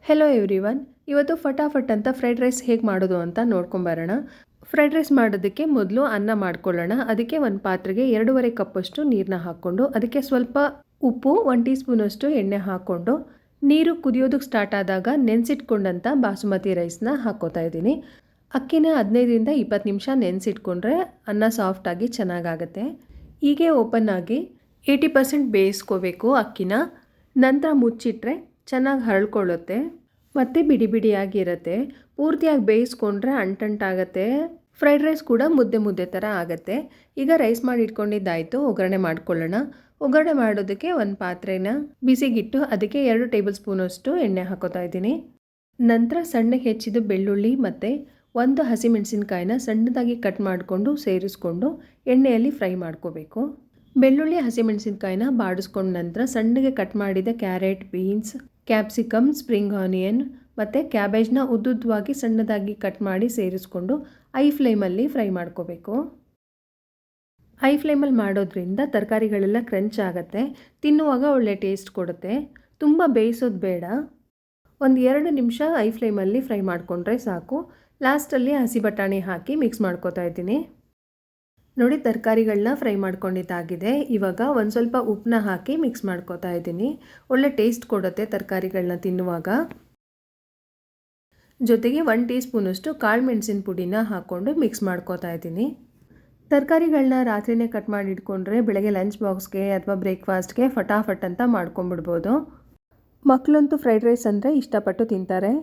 Hello everyone. ಇವತ್ತು ಫಟಾಫಟ್ ಅಂತ fried rice ಹೇಗೆ ಮಾಡೋದು ಅಂತ ನೋಡ್ಕೊಂಬರೋಣ. ಫ್ರೈಡ್ ರೈಸ್ ಮಾಡೋದಕ್ಕೆ ಮೊದಲು ಅನ್ನ ಮಾಡ್ಕೊಳ್ಳೋಣ. ಅದಕ್ಕೆ ಒಂದು ಪಾತ್ರೆಗೆ 2.5 ಕಪ್ಪಷ್ಟು ನೀರನ್ನ ಹಾಕ್ಕೊಂಡು ಅದಕ್ಕೆ ಸ್ವಲ್ಪ ಉಪ್ಪು, 1 ಟೀ ಸ್ಪೂನಷ್ಟು ಎಣ್ಣೆ ಹಾಕ್ಕೊಂಡು ನೀರು ಕುದಿಯೋದಕ್ಕೆ ಸ್ಟಾರ್ಟ್ ಆದಾಗ ನೆನೆಸಿಟ್ಕೊಂಡಂಥ ಬಾಸುಮತಿ ರೈಸ್ನ ಹಾಕ್ಕೋತಾ ಇದ್ದೀನಿ. ಅಕ್ಕಿನ 15ರಿಂದ 20 ನಿಮಿಷ ನೆನೆಸಿಟ್ಕೊಂಡ್ರೆ ಅನ್ನ ಸಾಫ್ಟಾಗಿ ಚೆನ್ನಾಗಾಗುತ್ತೆ. ಹೀಗೆ ಓಪನ್ ಆಗಿ 80% ಬೇಯಿಸ್ಕೋಬೇಕು ಅಕ್ಕಿನ. ನಂತರ ಮುಚ್ಚಿಟ್ರೆ ಚೆನ್ನಾಗಿ ಹರಳ್ಕೊಳ್ಳುತ್ತೆ ಮತ್ತು ಬಿಡಿ ಬಿಡಿಯಾಗಿರುತ್ತೆ. ಪೂರ್ತಿಯಾಗಿ ಬೇಯಿಸ್ಕೊಂಡ್ರೆ ಅಂಟಂಟಾಗುತ್ತೆ. ಫ್ರೈಡ್ ರೈಸ್ ಕೂಡ ಮುದ್ದೆ ಮುದ್ದೆ ಥರ ಆಗುತ್ತೆ. ಈಗ ರೈಸ್ ಮಾಡಿ ಇಟ್ಕೊಂಡಿದ್ದಾಯಿತು. ಒಗ್ಗರಣೆ ಮಾಡ್ಕೊಳ್ಳೋಣ. ಒಗ್ಗರಣೆ ಮಾಡೋದಕ್ಕೆ ಒಂದು ಪಾತ್ರೆನ ಬಿಸಿಗಿಟ್ಟು ಅದಕ್ಕೆ 2 ಟೇಬಲ್ ಸ್ಪೂನಷ್ಟು ಎಣ್ಣೆ ಹಾಕೋತಾ ಇದ್ದೀನಿ. ನಂತರ ಸಣ್ಣಗೆ ಹೆಚ್ಚಿದ ಬೆಳ್ಳುಳ್ಳಿ ಮತ್ತು 1 ಹಸಿಮೆಣಸಿನ್ಕಾಯಿನ ಸಣ್ಣದಾಗಿ ಕಟ್ ಮಾಡಿಕೊಂಡು ಸೇರಿಸ್ಕೊಂಡು ಎಣ್ಣೆಯಲ್ಲಿ ಫ್ರೈ ಮಾಡ್ಕೋಬೇಕು. ಬೆಳ್ಳುಳ್ಳಿ ಹಸಿಮೆಣಸಿನ್ಕಾಯಿನ ಬಾಡಿಸ್ಕೊಂಡ ನಂತರ ಸಣ್ಣಗೆ ಕಟ್ ಮಾಡಿದ carrot, beans, capsicum, spring onion ಮತ್ತು ಕ್ಯಾಬೇಜ್ನ ಉದ್ದುದ್ದವಾಗಿ ಸಣ್ಣದಾಗಿ ಕಟ್ ಮಾಡಿ ಸೇರಿಸ್ಕೊಂಡು ಐ ಫ್ಲೇಮಲ್ಲಿ ಫ್ರೈ ಮಾಡ್ಕೋಬೇಕು. ಐ ಫ್ಲೇಮಲ್ಲಿ ಮಾಡೋದ್ರಿಂದ ತರಕಾರಿಗಳೆಲ್ಲ ಕ್ರಂಚ್ ಆಗುತ್ತೆ. ತಿನ್ನುವಾಗ ಒಳ್ಳೆ ಟೇಸ್ಟ್ ಕೊಡುತ್ತೆ. ತುಂಬ ಬೇಯಿಸೋದು ಬೇಡ. ಒಂದು 2 ನಿಮಿಷ ಐ ಫ್ಲೇಮಲ್ಲಿ ಫ್ರೈ ಮಾಡಿಕೊಂಡ್ರೆ ಸಾಕು. ಲಾಸ್ಟಲ್ಲಿ ಹಸಿ ಬಟಾಣಿ ಹಾಕಿ ಮಿಕ್ಸ್ ಮಾಡ್ಕೋತಾ ಇದ್ದೀನಿ. ನೋಡಿ, ತರಕಾರಿಗಳನ್ನ ಫ್ರೈ ಮಾಡ್ಕೊಂಡಿದ್ದಾಗಿದೆ. ಇವಾಗ ಒಂದು ಸ್ವಲ್ಪ ಉಪ್ಪನ್ನ ಹಾಕಿ ಮಿಕ್ಸ್ ಮಾಡ್ಕೋತಾ ಇದ್ದೀನಿ. ಒಳ್ಳೆ ಟೇಸ್ಟ್ ಕೊಡುತ್ತೆ ತರಕಾರಿಗಳನ್ನ ತಿನ್ನುವಾಗ. ಜೊತೆಗೆ 1 ಟೀ ಸ್ಪೂನಷ್ಟು ಕಾಳು ಮೆಣಸಿನ ಪುಡಿನ ಹಾಕ್ಕೊಂಡು ಮಿಕ್ಸ್ ಮಾಡ್ಕೋತಾ ಇದ್ದೀನಿ. ತರಕಾರಿಗಳನ್ನ ರಾತ್ರಿನೇ ಕಟ್ ಮಾಡಿ ಇಟ್ಕೊಂಡ್ರೆ ಬೆಳಗ್ಗೆ ಲಂಚ್ ಬಾಕ್ಸ್ಗೆ ಅಥವಾ ಬ್ರೇಕ್ಫಾಸ್ಟ್ಗೆ ಫಟಾಫಟ್ ಅಂತ ಮಾಡ್ಕೊಂಬಿಡ್ಬೋದು. ಮಕ್ಕಳಂತೂ ಫ್ರೈಡ್ ರೈಸ್ ಅಂದರೆ ಇಷ್ಟಪಟ್ಟು ತಿಂತಾರೆ.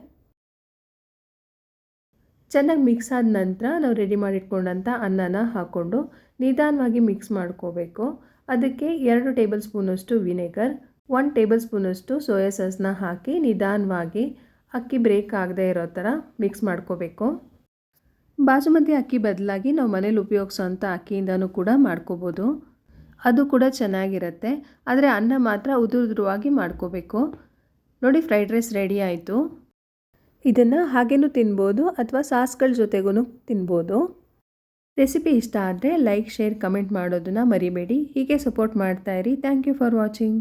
ಚೆನ್ನಾಗಿ ಮಿಕ್ಸ್ ಆದ ನಂತರ ನಾವು ರೆಡಿ ಮಾಡಿಟ್ಕೊಂಡಂಥ ಅನ್ನನ ಹಾಕ್ಕೊಂಡು ನಿಧಾನವಾಗಿ ಮಿಕ್ಸ್ ಮಾಡ್ಕೋಬೇಕು. ಅದಕ್ಕೆ 2 ಟೇಬಲ್ ಸ್ಪೂನಷ್ಟು ವಿನೆಗರ್, 1 ಟೇಬಲ್ ಸ್ಪೂನಷ್ಟು ಸೋಯಾ ಸಾಸ್ನ ಹಾಕಿ ನಿಧಾನವಾಗಿ ಅಕ್ಕಿ ಬ್ರೇಕ್ ಆಗದೆ ಇರೋ ಥರ ಮಿಕ್ಸ್ ಮಾಡ್ಕೋಬೇಕು. ಬಾಸುಮತಿ ಅಕ್ಕಿ ಬದಲಾಗಿ ನಾವು ಮನೇಲಿ ಉಪಯೋಗಿಸೋಂಥ ಅಕ್ಕಿಯಿಂದನೂ ಕೂಡ ಮಾಡ್ಕೋಬೋದು. ಅದು ಕೂಡ ಚೆನ್ನಾಗಿರುತ್ತೆ. ಆದರೆ ಅನ್ನ ಮಾತ್ರ ಉದುರುವಾಗಿ ಮಾಡ್ಕೋಬೇಕು. ನೋಡಿ, ಫ್ರೈಡ್ ರೈಸ್ ರೆಡಿ ಆಯಿತು. ಇದನ್ನು ಹಾಗೇನೂ ತಿನ್ಬೋದು ಅಥವಾ ಸಾಸ್ಗಳ ಜೊತೆಗೂ ತಿನ್ಬೋದು. ರೆಸಿಪಿ ಇಷ್ಟ ಆದರೆ ಲೈಕ್, ಶೇರ್, ಕಮೆಂಟ್ ಮಾಡೋದನ್ನು ಮರಿಬೇಡಿ. ಹೀಗೆ ಸಪೋರ್ಟ್ ಮಾಡ್ತಾಯಿರಿ. Thank you for watching.